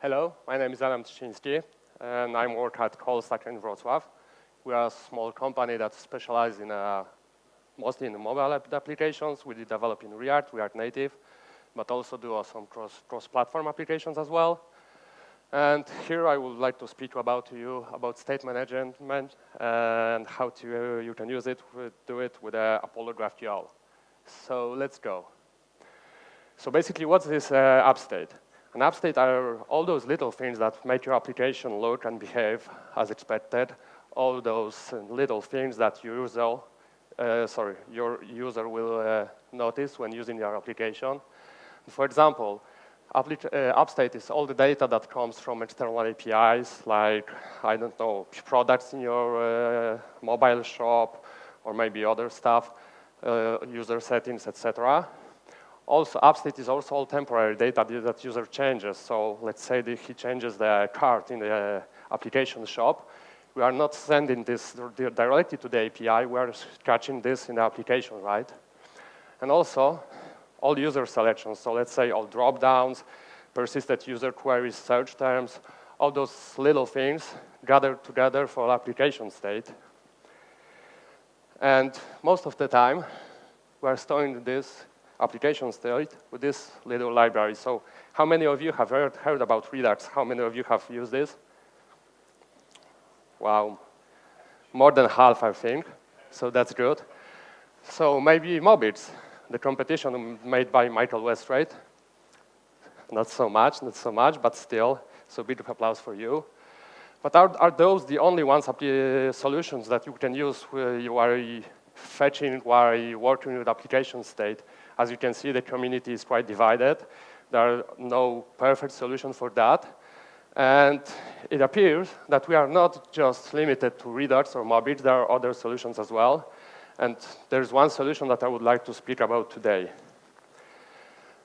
Hello, my name is Trzciński, and I work at Kontakt in Wrocław. We are a small company that specializes in mostly in mobile applications. We develop in React Native, but also do some cross-platform applications as well. And here I would like to speak about state management and how you can use it, do it with Apollo GraphQL. So let's go. So basically, what's this app state? An app state are all those little things that make your application look and behave as expected. All those little things that your user will notice when using your application. For example, app state is all the data that comes from external APIs, like, I don't know, products in your mobile shop, or maybe other stuff, user settings, etc. Also, app state is also all temporary data that user changes. So let's say that he changes the cart in the application shop. We are not sending this directly to the API. We are catching this in the application, right? And also, all user selections. So let's say all drop-downs, persistent user queries, search terms, all those little things gathered together for application state. And most of the time, we are storing this application state with this little library. So how many of you have heard about Redux? How many of you have used this? Wow, more than half, I think. So that's good. So maybe Mobx, the competition made by Michael West, right? Not so much, but still. So big applause for you. But are those the only solutions that you can use where you are fetching while you're working with application state? As you can see, the community is quite divided. There are no perfect solutions for that. And it appears that we are not just limited to Redux or Mobx. There are other solutions as well. And there's one solution that I would like to speak about today.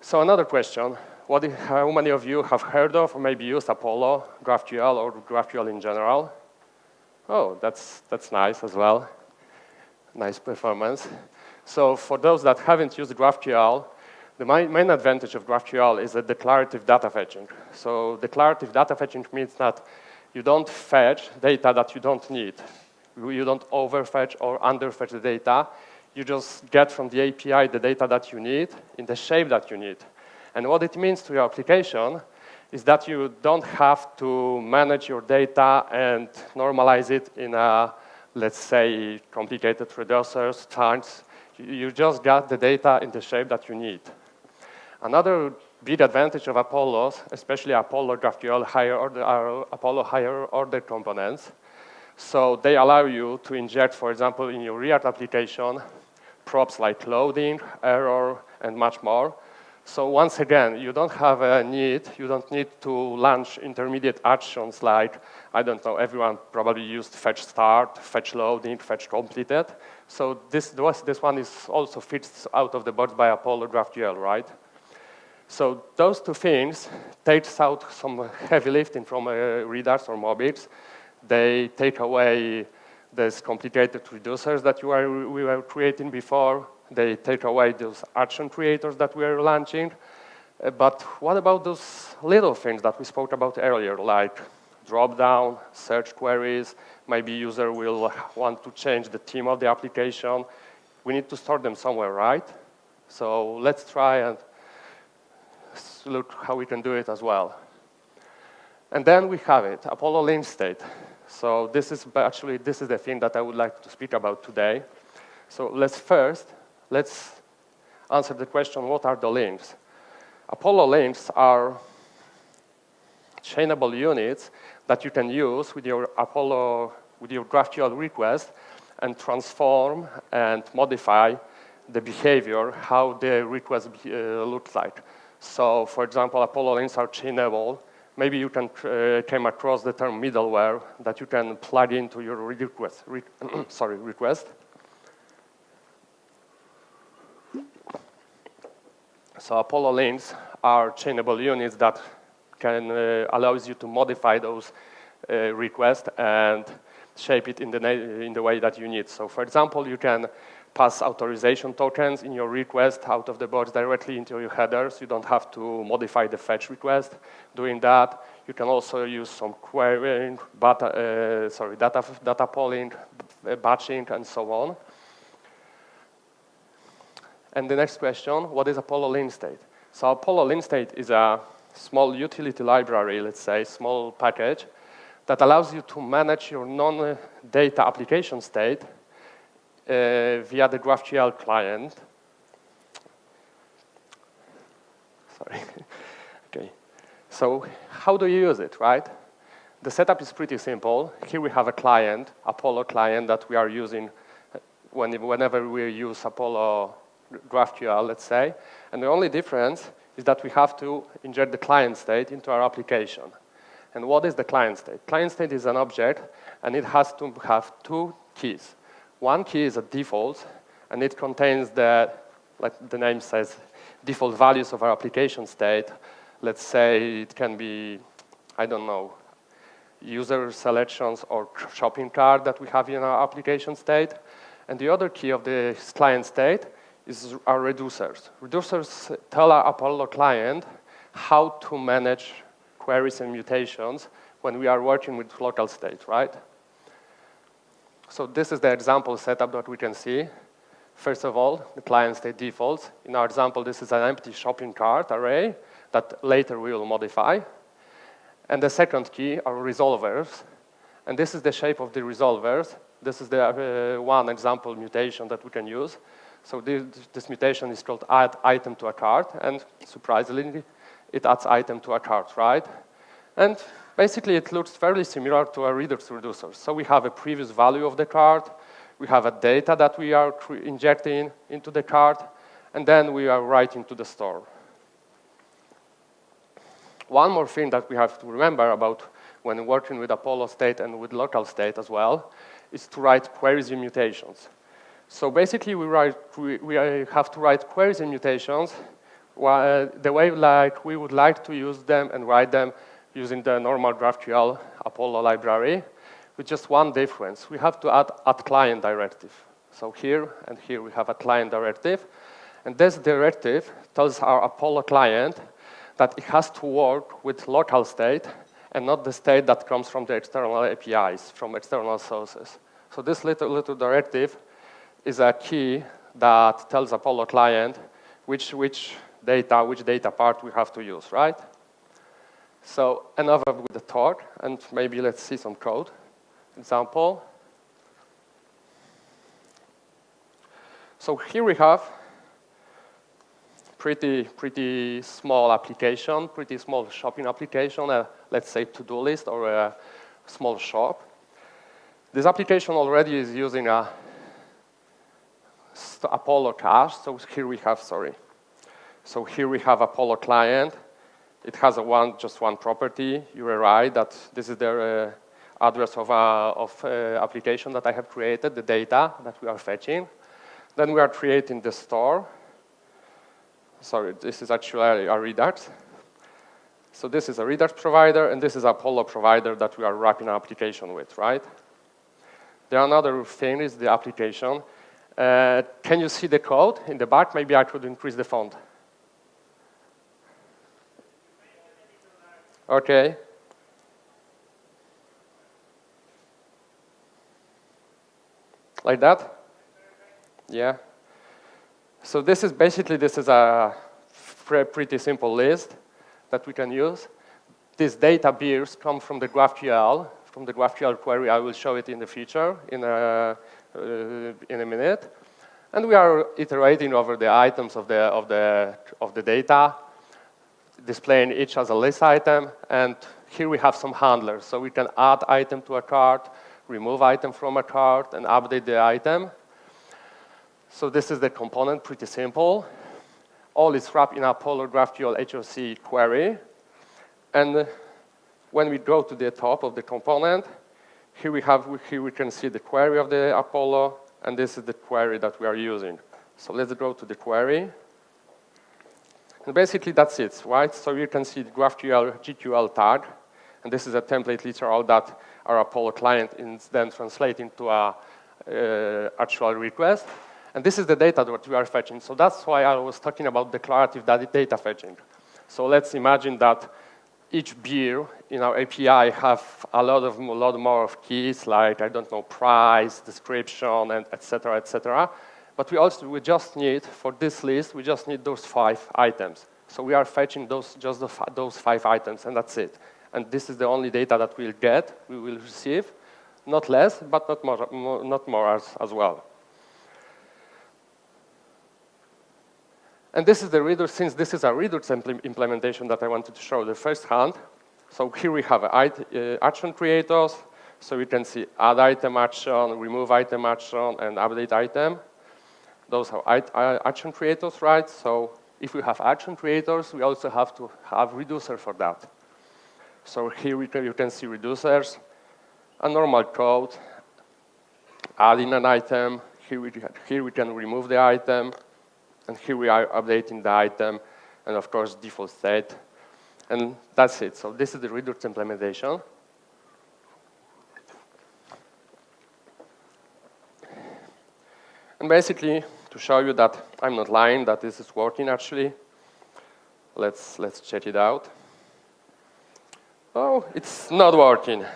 So another question, how many of you have heard of or maybe used Apollo, GraphQL, or GraphQL in general? Oh, that's nice as well. Nice performance. So for those that haven't used GraphQL, the main advantage of GraphQL is the declarative data fetching. So declarative data fetching means that you don't fetch data that you don't need. You don't overfetch or underfetch the data. You just get from the API the data that you need in the shape that you need. And what it means to your application is that you don't have to manage your data and normalize it in a, let's say, complicated reducers, charts. You just got the data in the shape that you need. Another big advantage of Apollos, especially Apollo GraphQL Apollo higher order components. So they allow you to inject, for example, in your React application, props like loading, error, and much more. So once again, you don't need to launch intermediate actions like, I don't know, everyone probably used fetch start, fetch loading, fetch completed. So this one is also fixed out of the box by Apollo GraphQL, right? So those two things takes out some heavy lifting from Redux or Mobx. They take away these complicated reducers that we were creating before. They take away those action creators that we are launching. But what about those little things that we spoke about earlier, like drop-down, search queries? Maybe user will want to change the theme of the application. We need to store them somewhere, right? So let's try and look how we can do it as well. And then we have it, Apollo link state. So this is the thing that I would like to speak about today. So let's answer the question, what are the links? Apollo links are chainable units that you can use with your GraphQL request and transform and modify the behavior, how the request looks like. So for example, Apollo links are chainable. Maybe you can came across the term middleware that you can plug into your request. So Apollo links are chainable units that can allows you to modify those requests and shape it in the way that you need. So for example, you can pass authorization tokens in your request out of the box directly into your headers. You don't have to modify the fetch request. Doing that, you can also use some querying, data polling, batching, and so on. And the next question, what is Apollo Lin State? So Apollo Lin State is a small utility library, let's say, small package, that allows you to manage your non-data application state via the GraphQL client. Sorry. Okay. So how do you use it, right? The setup is pretty simple. Here we have a client, Apollo client, that we are using whenever we use Apollo GraphQL, let's say. And the only difference is that we have to inject the client state into our application. And what is the client state? Client state is an object, and it has to have two keys. One key is a default, and it contains the, like the name says, default values of our application state. Let's say it can be, I don't know, user selections or shopping cart that we have in our application state. And the other key of the client state is our reducers. Reducers tell our Apollo client how to manage queries and mutations when we are working with local state, right? So this is the example setup that we can see. First of all, the client state defaults. In our example, this is an empty shopping cart array that later we will modify. And the second key are resolvers. And this is the shape of the resolvers. This is the one example mutation that we can use. So this mutation is called add item to a cart. And surprisingly, it adds item to a cart, right? And basically, it looks fairly similar to a Redux reducer. So we have a previous value of the cart. We have a data that we are injecting into the cart. And then we are writing to the store. One more thing that we have to remember about when working with Apollo state and with local state as well is to write queries and mutations. So basically, we have to write queries and mutations the way like we would like to use them and write them using the normal GraphQL Apollo library, with just one difference. We have to add client directive. So here and here we have a client directive. And this directive tells our Apollo client that it has to work with local state and not the state that comes from the external APIs, from external sources. So this little directive is a key that tells Apollo client which data part we have to use, right? So enough with the talk, and maybe let's see some code. Example. So here we have pretty small application, pretty small shopping application, let's say to-do list or a small shop. This application already is using a Apollo cache. So here we have, So here we have Apollo client. It has just one property, URI, that this is the address of application that I have created, the data that we are fetching. Then we are creating the store. Sorry, this is actually a Redux. So this is a Redux provider, and this is Apollo provider that we are wrapping our application with, right? The another thing is the application. Can you see the code in the back? Maybe I could increase the font. Okay. Like that? Yeah. So this is a pretty simple list that we can use. These data beers come from the GraphQL query. I will show it in the future in a minute. And we are iterating over the items of the data, displaying each as a list item. And here we have some handlers. So we can add item to a cart, remove item from a cart, and update the item. So this is the component, pretty simple. All is wrapped in Apollo GraphQL HOC query. And when we go to the top of the component, here we can see the query of the Apollo, and this is the query that we are using. So let's go to the query. And basically that's it, right? So you can see the GraphQL GQL tag, and this is a template literal that our Apollo client is then translating to a actual request. And this is the data that we are fetching. So that's why I was talking about declarative data fetching. So let's imagine that each beer in our API have a lot more of keys, like, I don't know, price, description, and et cetera, et cetera. But we just need, for this list, we just need those 5 items. So we are fetching just those 5 items, and that's it. And this is the only data that we'll get, we will receive. Not less, but not more as well. And this is the Redux, since this is a Redux implementation that I wanted to show the first hand. So here we have action creators. So we can see add item action, remove item action, and update item. Those are action creators, right? So if we have action creators, we also have to have reducer for that. So here you can see reducers, a normal code, adding an item. Here we can remove the item. And here we are updating the item, and of course, default state. And that's it. So this is the Redux implementation. And basically, to show you that I'm not lying, that this is working actually, let's check it out. Oh, it's not working.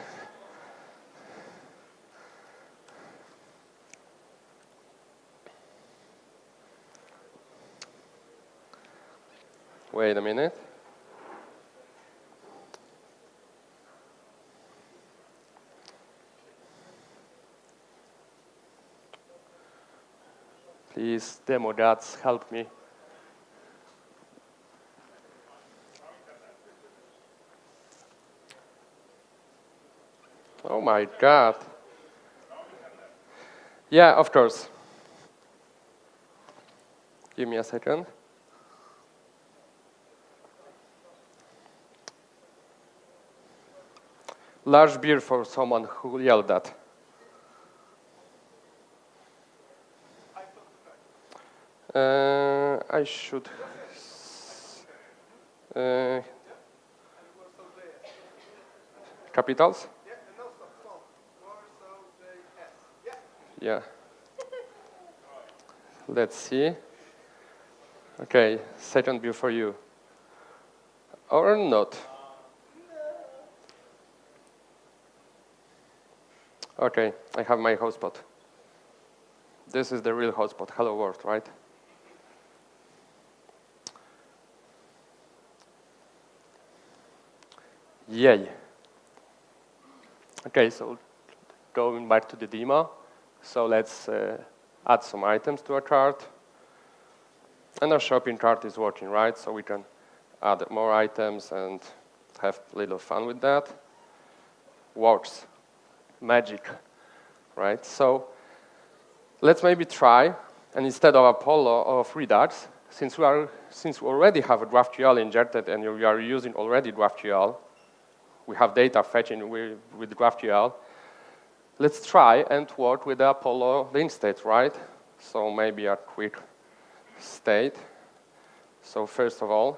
Wait a minute. Please, demo gods, help me. Oh my God. Yeah, of course. Give me a second. Large beer for someone who yelled that. I should. Capitals? Yeah. Let's see. Okay, second beer for you. Or not. Okay, I have my hotspot. This is the real hotspot, hello world, right? Yay. Okay, so going back to the demo. So let's add some items to our cart. And our shopping cart is working, right? So we can add more items and have a little fun with that. Works. Magic, right? So let's maybe try, and instead of Apollo of Redux, since we already have a GraphQL injected and we are using already GraphQL, we have data fetching with GraphQL, let's try and work with the Apollo link state, right? So maybe a quick state. So first of all,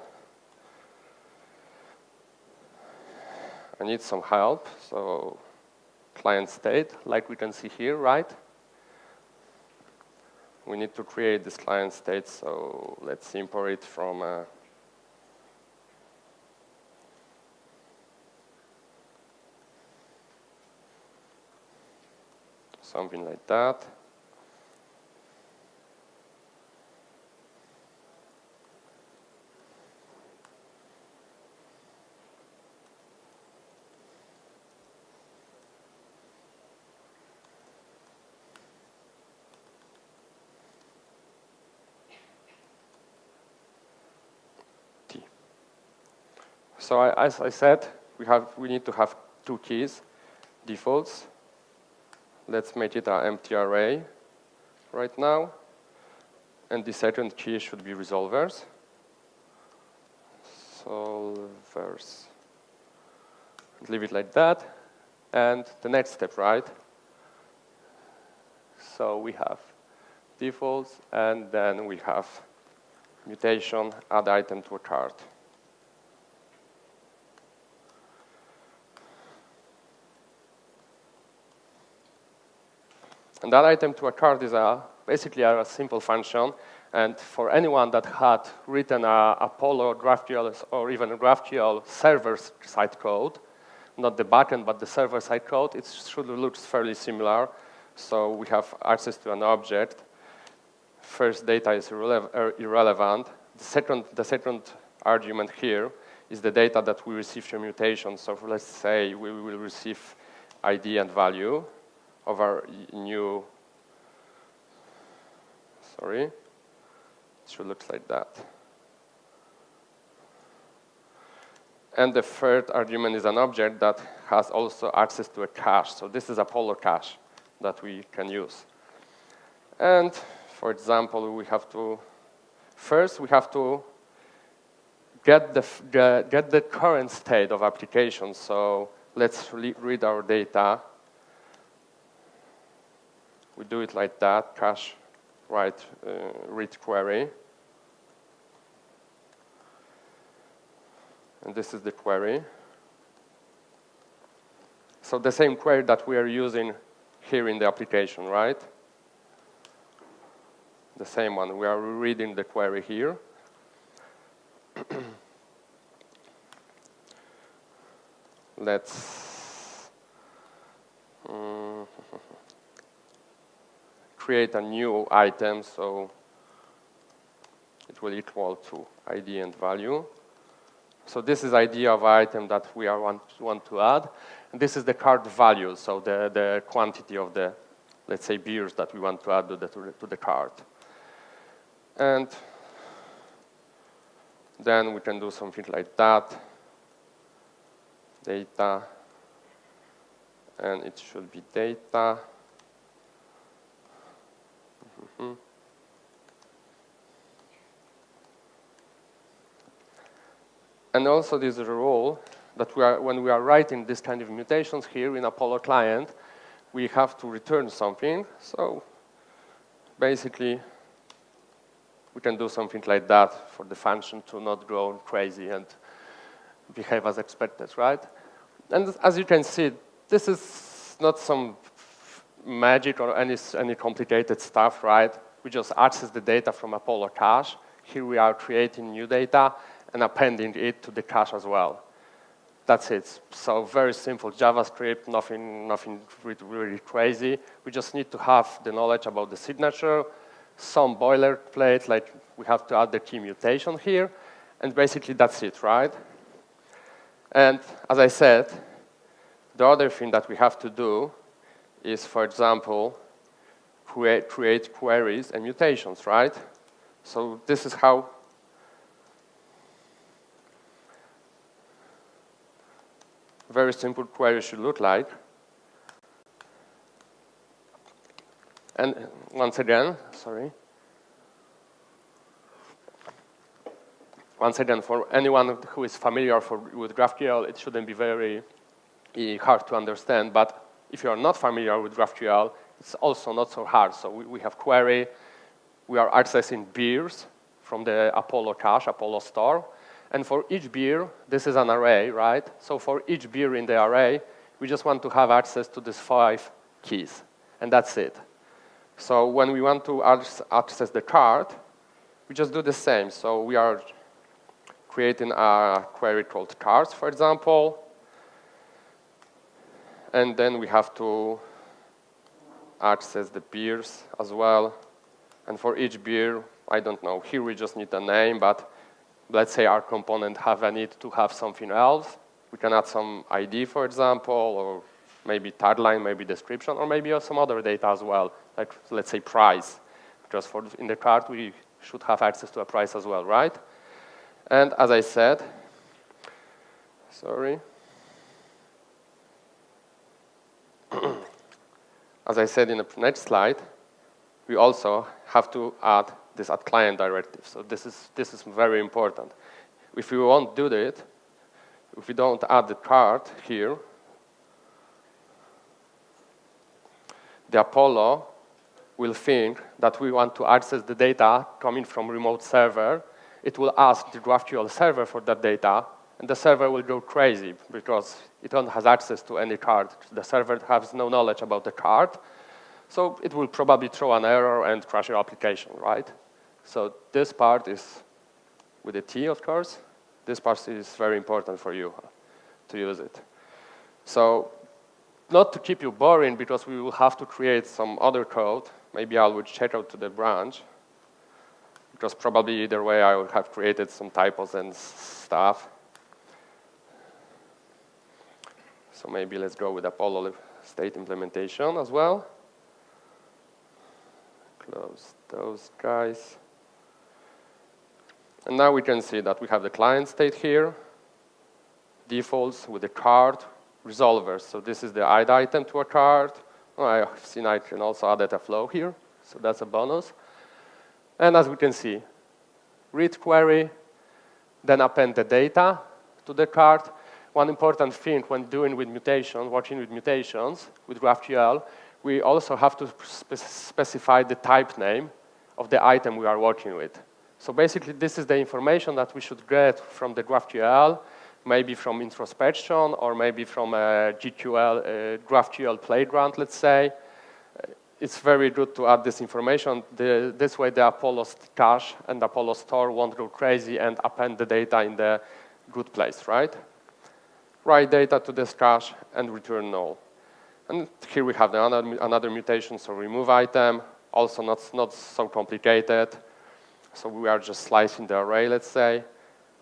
I need some help. So client state, like we can see here, right? We need to create this client state, so let's import it from something like that. So as I said, we need to have 2 keys, defaults. Let's make it an empty array right now. And the second key should be resolvers. Solvers. Leave it like that. And the next step, right? So we have defaults, and then we have mutation, add item to a cart. And that item to a cart is a basically a simple function. And for anyone that had written a Apollo GraphQL or even a GraphQL server-side code, not the backend, but the server-side code, it should look fairly similar. So we have access to an object. First data is irrelevant. The second argument here is the data that we receive from mutation. So let's say we will receive ID and value of our new, it should look like that. And the third argument is an object that has also access to a cache. So this is Apollo cache that we can use. And for example, first we have to get the current state of application. So let's read our data. We do it like that, cache read query. And this is the query. So the same query that we are using here in the application, right? The same one. We are reading the query here. Let's create a new item, so it will equal to ID and value. So this is ID of item that we want to add. And this is the cart value, so the quantity of the, let's say, beers that we want to add to the cart. And then we can do something like that. Data, and it should be data. And also there's a rule that when we are writing this kind of mutations here in Apollo client, we have to return something. So basically, we can do something like that for the function to not go crazy and behave as expected, right? And as you can see, this is not some magic or any complicated stuff, right? We just access the data from Apollo cache. Here we are creating new data and appending it to the cache as well. That's it. So very simple JavaScript, nothing really crazy. We just need to have the knowledge about the signature, some boilerplate, like we have to add the key mutation here, and basically that's it, right? And as I said, the other thing that we have to do is, for example, create queries and mutations, right? So this is how very simple query should look like. And once again, for anyone who is familiar with GraphQL, it shouldn't be very hard to understand. But if you are not familiar with GraphQL, it's also not so hard. So we have query. We are accessing beers from the Apollo cache, Apollo store. And for each beer, this is an array, right? So for each beer in the array, we just want to have access to these 5 keys. And that's it. So when we want to access the cart, we just do the same. So we are creating a query called cards, for example. And then we have to access the beers as well. And for each beer, I don't know, here we just need a name, but let's say our component have a need to have something else. We can add some ID, for example, or maybe tagline, maybe description, or maybe some other data as well, like let's say price. Because in the cart, we should have access to a price as well, right? And as I said, as I said in the next slide, we also have to add this add client directive. So this is very important. If we won't do that, if we don't add the cart here, the Apollo will think that we want to access the data coming from remote server. It will ask the GraphQL server for that data, and the server will go crazy because it don't have access to any cart. The server has no knowledge about the cart. So it will probably throw an error and crash your application, right? So this part is with a T, of course. This part is very important for you to use it. So not to keep you boring, because we will have to create some other code. Maybe I will check out to the branch, because probably either way I will have created some typos and stuff. So maybe let's go with Apollo state implementation as well. Close those guys. And now we can see that we have the client state here, defaults with the card, resolvers. So this is the add item to a card. Oh, I've seen I can also add data flow here, so that's a bonus. And as we can see, read query, then append the data to the card. One important thing when doing with mutation, working with mutations with GraphQL, we also have to specify the type name of the item we are working with. So basically, this is the information that we should get from the GraphQL, maybe from introspection, or maybe from a GraphQL playground, let's say. It's very good to add this information. This way, the Apollo cache and Apollo store won't go crazy and append the data in the good place, right? Write data to this cache and return null. And here we have another mutation, so remove item, also not so complicated. So we are just slicing the array, let's say,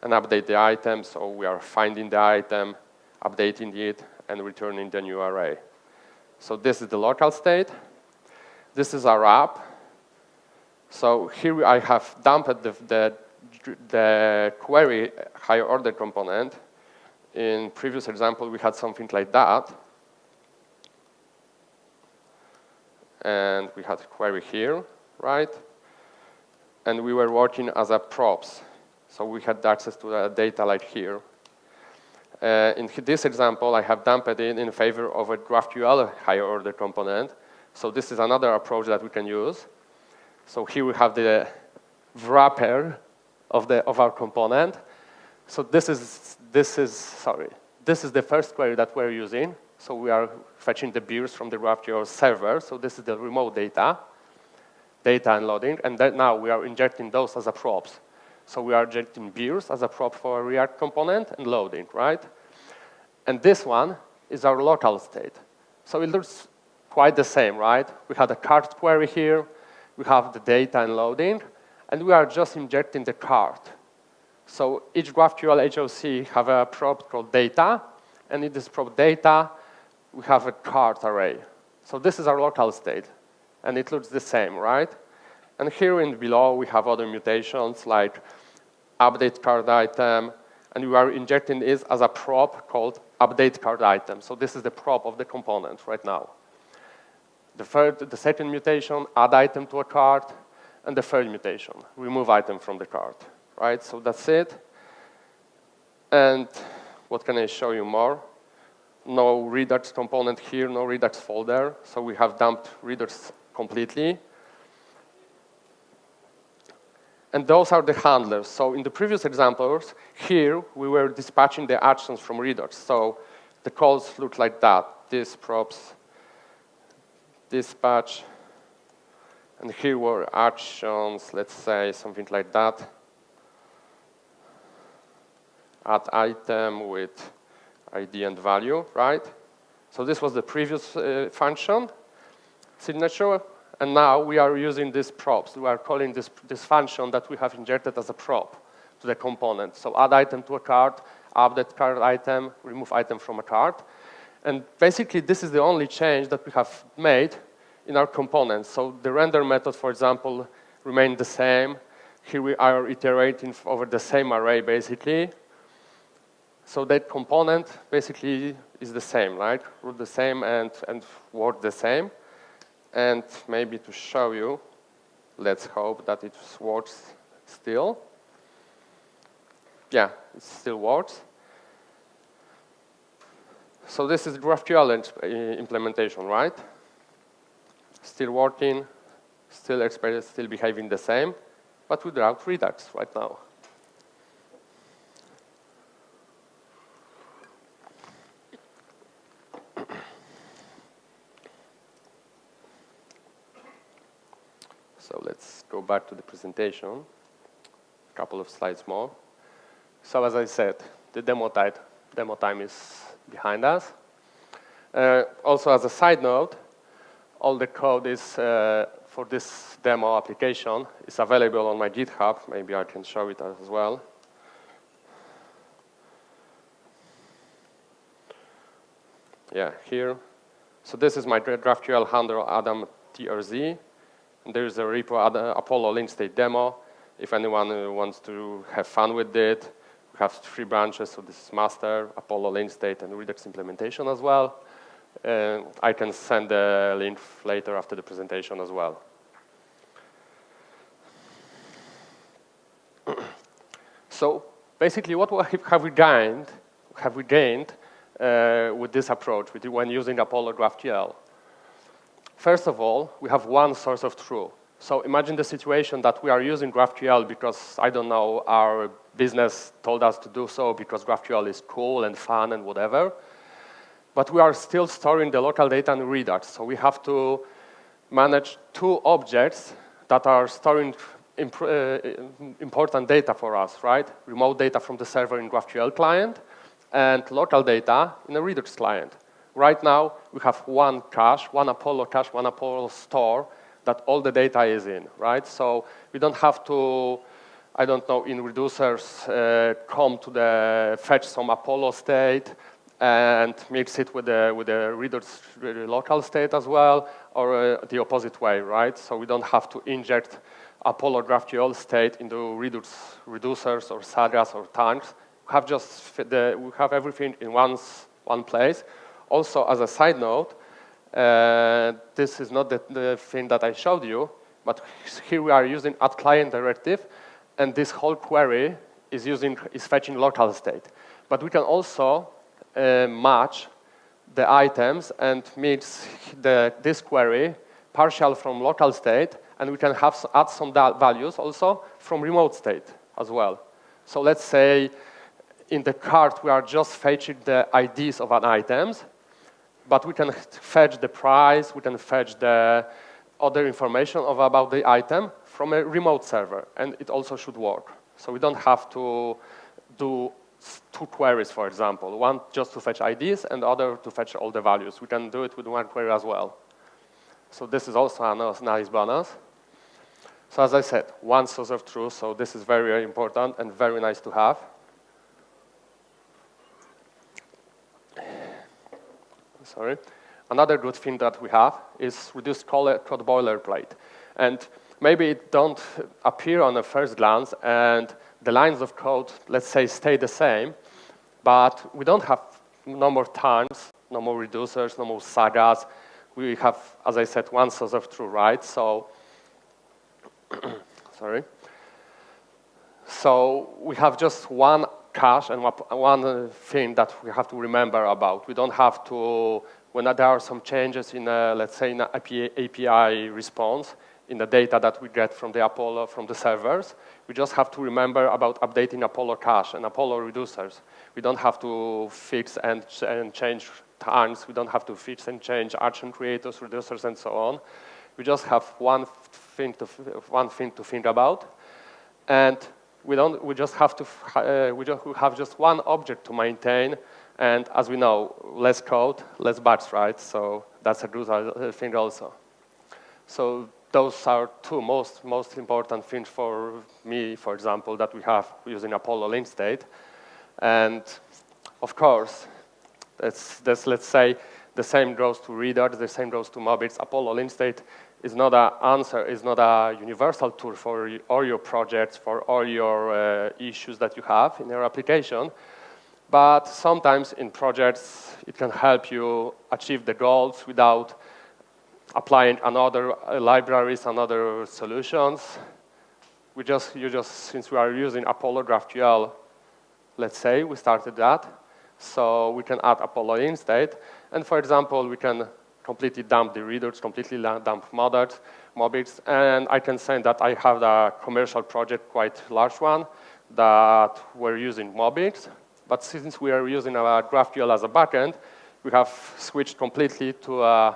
and update the item. So we are finding the item, updating it, and returning the new array. So this is the local state. This is our app. So here I have dumped the query higher order component. In previous example, we had something like that. And we had a query here, right? And we were working as a props. So we had access to the data like here. In this example, I have dumped it in favor of a GraphQL higher order component. So this is another approach that we can use. So here we have the wrapper of our component. So this is the first query that we're using. So we are fetching the beers from the GraphQL server. So this is the remote data and loading. And then now we are injecting those as a props. So we are injecting beers as a prop for a React component and loading, right? And this one is our local state. So it looks quite the same, right? We have a card query here. We have the data and loading. And we are just injecting the card. So each GraphQL HOC have a prop called data. And in this prop data, we have a card array. So this is our local state. And it looks the same, right? And here in below, we have other mutations like update card item. And we are injecting it as a prop called update card item. So this is the prop of the component right now. The second mutation, add item to a card. And the third mutation, remove item from the card, right? So that's it. And what can I show you more? No Redux component here, no Redux folder. So we have dumped Redux completely. And those are the handlers. So in the previous examples, here we were dispatching the actions from Redux. So the calls look like that. This props, dispatch, and here were actions, let's say something like that. Add item with ID and value, right? So this was the previous function, signature, and now we are using these props. We are calling this function that we have injected as a prop to the component. So add item to a card, update card item, remove item from a card. And basically, this is the only change that we have made in our components. So the render method, for example, remained the same. Here we are iterating over the same array, basically. So that component basically is the same, right? Root the same and word the same. And maybe to show you, let's hope that it works still. Yeah, it still works. So this is GraphQL implementation, right? Still working, still behaving the same, but without Redux right now. So let's go back to the presentation. A couple of slides more. So as I said, the demo time is behind us. Also, as a side note, all the code is for this demo application is available on my GitHub. Maybe I can show it as well. Yeah, here. So this is my GraphQL handler Adam TRZ. And there is a repo Apollo link state demo. If anyone wants to have fun with it, we have 3 branches. So this is master, Apollo link state, and Redux implementation as well. I can send the link later after the presentation as well. So basically, what have we gained with this approach when using Apollo GraphQL? First of all, we have one source of truth. So imagine the situation that we are using GraphQL because, I don't know, our business told us to do so because GraphQL is cool and fun and whatever. But we are still storing the local data in Redux. So we have to manage 2 objects that are storing important data for us, right? Remote data from the server in GraphQL client and local data in a Redux client. Right now, we have one cache, one Apollo store that all the data is in, right? So we don't have to, I don't know, in reducers, come to the fetch some Apollo state and mix it with the Redux local state as well, or the opposite way, right? So we don't have to inject Apollo GraphQL state into Redux reducers or sagas or tanks. We have everything in one place. Also, as a side note, this is not the thing that I showed you, but here we are using @client directive, and this whole query is fetching local state. But we can also match the items and mix this query partial from local state, and we can add some values also from remote state as well. So let's say in the cart we are just fetching the IDs of an items, but we can fetch the price, we can fetch the other information about the item from a remote server, and it also should work. So we don't have to do 2 queries, for example, one just to fetch IDs and the other to fetch all the values. We can do it with 1 query as well. So this is also a nice bonus. So as I said, one source of truth, so this is very, very important and very nice to have. Sorry. Another good thing that we have is reduced code boilerplate. And maybe it don't appear on the first glance, and the lines of code, let's say, stay the same, but we don't have no more times, no more reducers, no more sagas. We have, as I said, one source of truth, right? So, sorry. So we have just one cache and one thing that we have to remember about. We don't have to, when there are some changes in, let's say, in an API response, in the data that we get from the Apollo, from the servers, we just have to remember about updating Apollo cache and Apollo reducers. We don't have to fix and change times. We don't have to fix and change action creators, reducers, and so on. We just have one thing to think about, and we have just one object to maintain. And as we know, less code, less bugs, right? So that's a good thing also. So those are 2 most important things for me, for example, that we have using Apollo link state. And of course, let's say the same goes to Redux, the same goes to Mobx. Apollo link state is not an answer, is not a universal tool for all your projects, for all your issues that you have in your application. But sometimes in projects, it can help you achieve the goals without applying another libraries, another solutions. Since we are using Apollo GraphQL, let's say we started that, so we can add Apollo link state, and for example, we can completely dump the Redux, completely dump Mobx, and I can say that I have a commercial project, quite large one, that we're using Mobx, but since we are using our GraphQL as a backend, we have switched completely to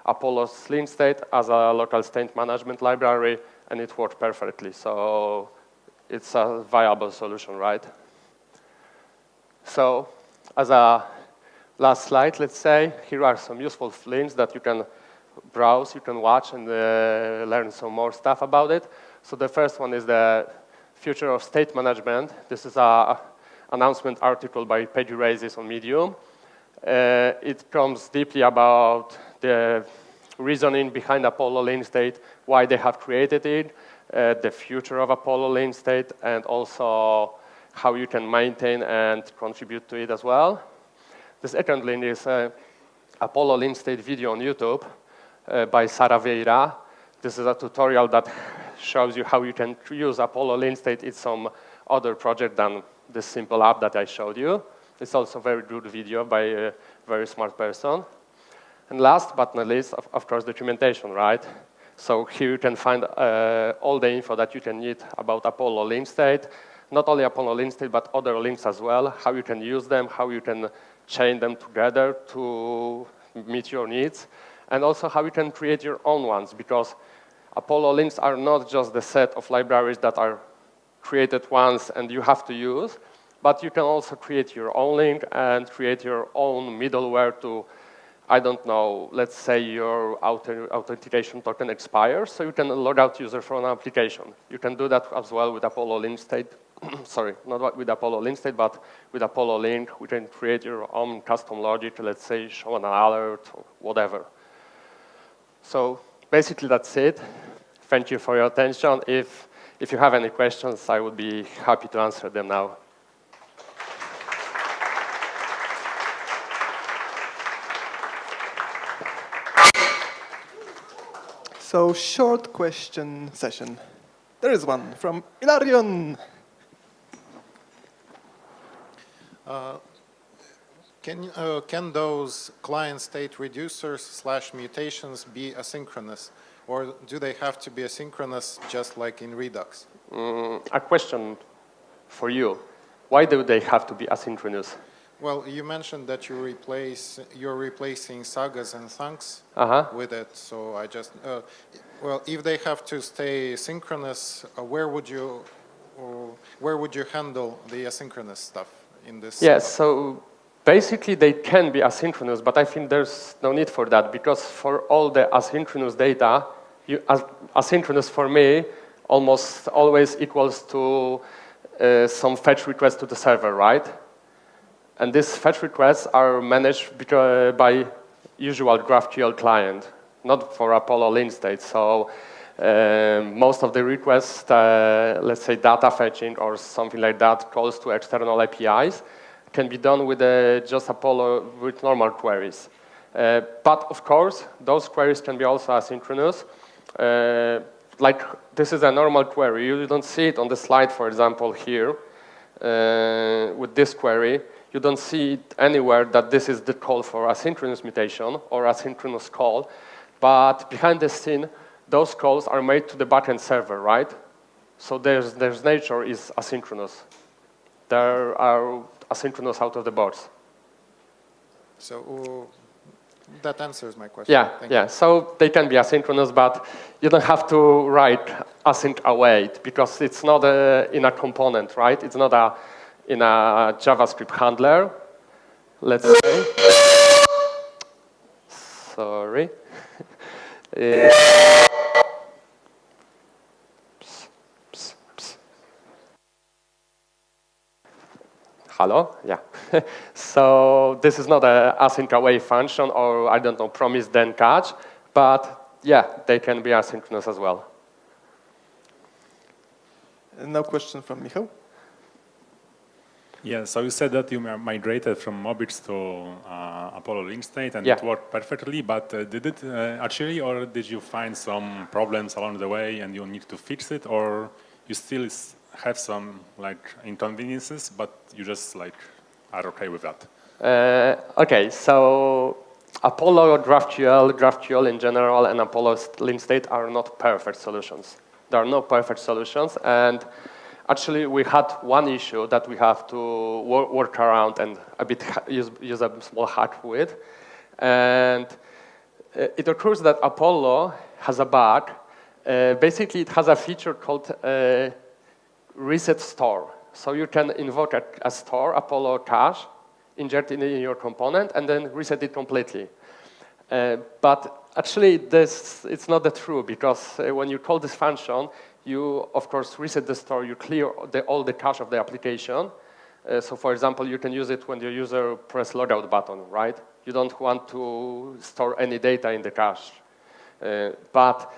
Apollo's link state as a local state management library, and it worked perfectly. So it's a viable solution, right? So as a last slide, let's say, here are some useful links that you can browse, you can watch, and learn some more stuff about it. So the first one is the future of state management. This is an announcement article by Peggy Raises on Medium. It comes deeply about the reasoning behind Apollo link state, why they have created it, the future of Apollo link state, and also how you can maintain and contribute to it as well. The second link is Apollo link state video on YouTube by Sara Vieira. This is a tutorial that shows you how you can use Apollo link state in some other project than this simple app that I showed you. It's also a very good video by a very smart person. And last but not least, of course, documentation, right? So here you can find all the info that you can need about Apollo link state, not only Apollo link state, but other links as well, how you can use them, how you can chain them together to meet your needs, and also how you can create your own ones, because Apollo links are not just the set of libraries that are created once and you have to use, but you can also create your own link and create your own middleware to, I don't know, let's say your authentication token expires, so you can log out user from an application. You can do that as well with Apollo link state. Sorry, not with Apollo link state, but with Apollo link, we can create your own custom logic, let's say show an alert or whatever. So basically that's it. Thank you for your attention. If you have any questions, I would be happy to answer them now. So, short question session. There is one from Ilarion. Can those client state reducers / mutations be asynchronous? Or do they have to be asynchronous just like in Redux? A question for you. Why do they have to be asynchronous? Well, you mentioned that you're replacing sagas and thunks with it. So I just, well, if they have to stay synchronous, where would you handle the asynchronous stuff in this? Yes, so basically they can be asynchronous, but I think there's no need for that, because for all the asynchronous data, asynchronous for me almost always equals to some fetch request to the server, right? And these fetch requests are managed by usual GraphQL client, not for Apollo link state. So most of the requests, let's say data fetching or something like that, calls to external APIs, can be done with just Apollo with normal queries. But of course, those queries can be also asynchronous. Like this is a normal query. You don't see it on the slide, for example, here with this query. You don't see it anywhere that this is the call for asynchronous mutation or asynchronous call. But behind the scene, those calls are made to the backend server, right? So their nature is asynchronous. They are asynchronous out of the box. So that answers my question. Yeah, yeah. So they can be asynchronous, but you don't have to write async await because it's not in a component, right? It's not in a JavaScript handler, let's say. Sorry. Hello? Yeah. So this is not an async away function or, I don't know, promise then catch, but yeah, they can be asynchronous as well. No question from Michał? Yeah, so you said that you migrated from Mobx to Apollo link state and it worked perfectly, but did it actually, or did you find some problems along the way and you need to fix it, or you still have some like inconveniences, but you just like are okay with that? Okay, so Apollo GraphQL in general, and Apollo link state are not perfect solutions. There are no perfect solutions, and actually we had one issue that we have to work around and a bit use a small hack with, and it occurs that Apollo has a bug. Basically, it has a feature called reset store. So you can invoke a store, Apollo cache, inject it in your component, and then reset it completely. But actually, it's not that true, because when you call this function, you, of course, reset the store. You clear all the cache of the application. So, for example, you can use it when your user press logout button, right? You don't want to store any data in the cache. But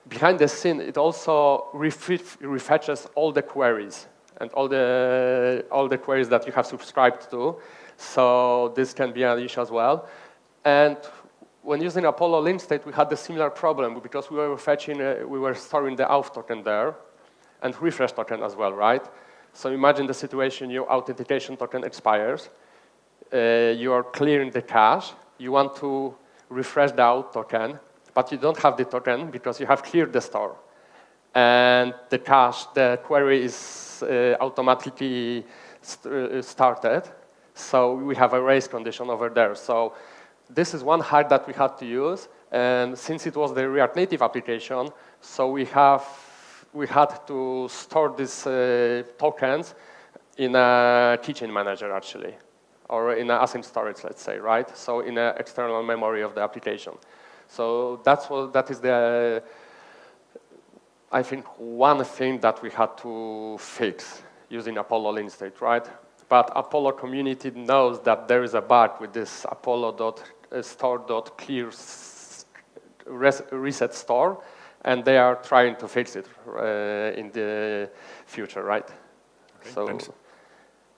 behind the scene, it also refetches all the queries and all the queries that you have subscribed to. So this can be an issue as well. And when using Apollo link state, we had a similar problem because we were storing the auth token there and refresh token as well, right? So imagine the situation: your authentication token expires. You are clearing the cache. You want to refresh the auth token, but you don't have the token because you have cleared the store. And the cache, the query is automatically started. So we have a race condition over there. So this is one hack that we had to use. And since it was the React Native application, so we had to store these tokens in a keychain manager, actually, or in an async storage, let's say, right? So in an external memory of the application. So that is the, I think, one thing that we had to fix using Apollo link state, right? But Apollo community knows that there is a bug with this apollo.store.clear reset store, and they are trying to fix it in the future, right? Okay, so, thanks.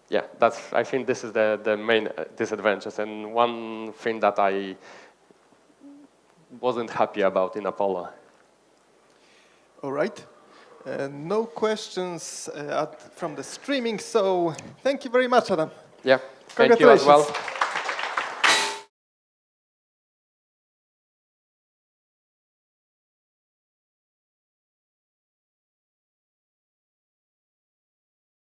Yeah, I think this is the main disadvantages, and one thing that I wasn't happy about in Apollo. All right. No questions from the streaming, so thank you very much, Adam. Yeah, thank you as well.